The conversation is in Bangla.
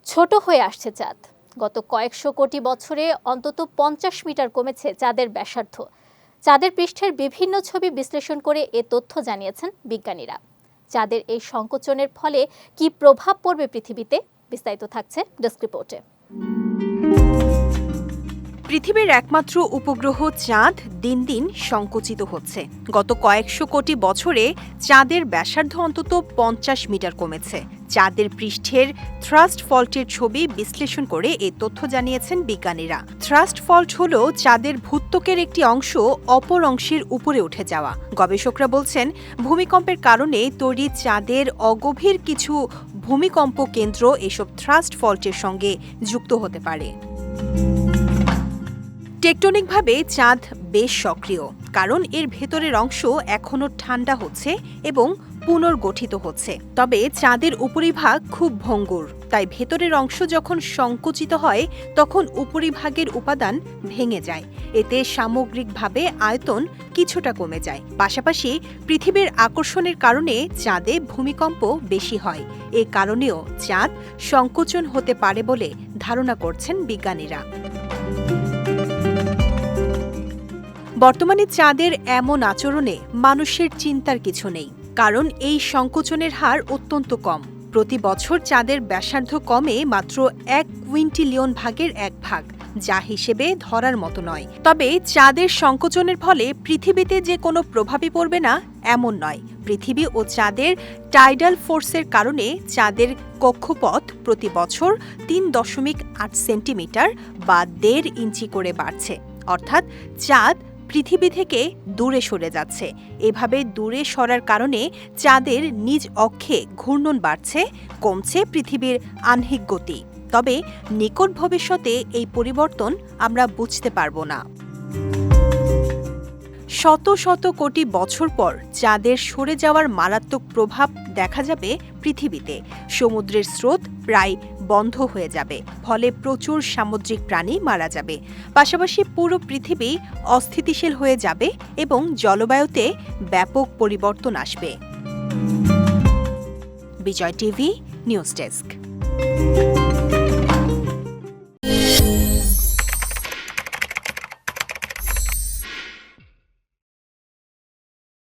ছোট হয়ে আসছে চাঁদ। গত কয়েকশো কোটি বছরে অন্তত 50 মিটার কমেছে চাঁদের ব্যাসার্ধ। চাঁদের পৃষ্ঠের বিভিন্ন ছবি বিশ্লেষণ করে এ তথ্য জানিয়েছেন বিজ্ঞানীরা। চাঁদের এই সংকোচনের ফলে কি প্রভাব পড়বে পৃথিবীতে, বিস্তারিত থাকছে ডেস্ক রিপোর্টে। পৃথিবীর একমাত্র উপগ্রহ চাঁদ দিন দিন সংকুচিত হচ্ছে। গত কয়েকশো কোটি বছরে চাঁদের ব্যাসার্ধ অন্তত 50 মিটার কমেছে। চাঁদের পৃষ্ঠের থ্রাস্ট ফল্টের ছবি বিশ্লেষণ করে এ তথ্য জানিয়েছেন বিজ্ঞানীরা। থ্রাস্ট ফল্ট হল চাঁদের ভূত্বকের একটি অংশ অপর অংশের উপরে উঠে যাওয়া। গবেষকরা বলছেন, ভূমিকম্পের কারণে তৈরি চাঁদের অগভীর কিছু ভূমিকম্প কেন্দ্র এসব থ্রাস্ট ফল্টের সঙ্গে যুক্ত হতে পারে। টেকটনিকভাবে চাঁদ বেশ সক্রিয়, কারণ এর ভেতরের অংশ এখনও ঠান্ডা হচ্ছে এবং পুনর্গঠিত হচ্ছে। তবে চাঁদের উপরিভাগ খুব ভঙ্গুর, তাই ভেতরের অংশ যখন সংকুচিত হয় তখন উপরিভাগের উপাদান ভেঙে যায়। এতে সামগ্রিকভাবে আয়তন কিছুটা কমে যায়। পাশাপাশি পৃথিবীর আকর্ষণের কারণে চাঁদে ভূমিকম্প বেশি হয়। এ কারণেও চাঁদ সংকোচন হতে পারে বলে ধারণা করছেন বিজ্ঞানীরা। বর্তমানে চাঁদের এমন আচরণে মানুষের চিন্তার কিছু নেই, কারণ এই সংকোচনের হার অত্যন্ত কম। প্রতি বছর চাঁদের ব্যাসার্ধ কমে মাত্র 1 কুইন্টিলিয়ন ভাগের 1 ভাগ, যা হিসেবে ধরার মতো নয়। তবে চাঁদের সংকোচনের ফলে পৃথিবীতে যে কোনো প্রভাবই পড়বে না এমন নয়। পৃথিবী ও চাঁদের টাইডাল ফোর্সের কারণে চাঁদের কক্ষপথ প্রতি বছর 3.8 সেন্টিমিটার বা 1.5 ইঞ্চি করে বাড়ছে। অর্থাৎ চাঁদ পৃথিবী থেকে দূরে সরে যাচ্ছে। এভাবে দূরে সরার কারণে চাঁদের নিজ অক্ষে ঘূর্ণন বাড়ছে, কমছে পৃথিবীর আহ্নিক গতি। তবে নিকট ভবিষ্যতে এই পরিবর্তন আমরা বুঝতে পারব না। শত শত কোটি বছর পর চাঁদের সরে যাওয়ার মারাত্মক প্রভাব দেখা যাবে পৃথিবীতে। সমুদ্রের স্রোত প্রায় বন্ধ হয়ে যাবে, ফলে প্রচুর সামুদ্রিক প্রাণী মারা যাবে। পাশাপাশি পুরো পৃথিবী অস্থিতিশীল হয়ে যাবে এবং জলবায়ুতে ব্যাপক পরিবর্তন আসবে। বিজয় টিভি নিউজ ডেস্ক।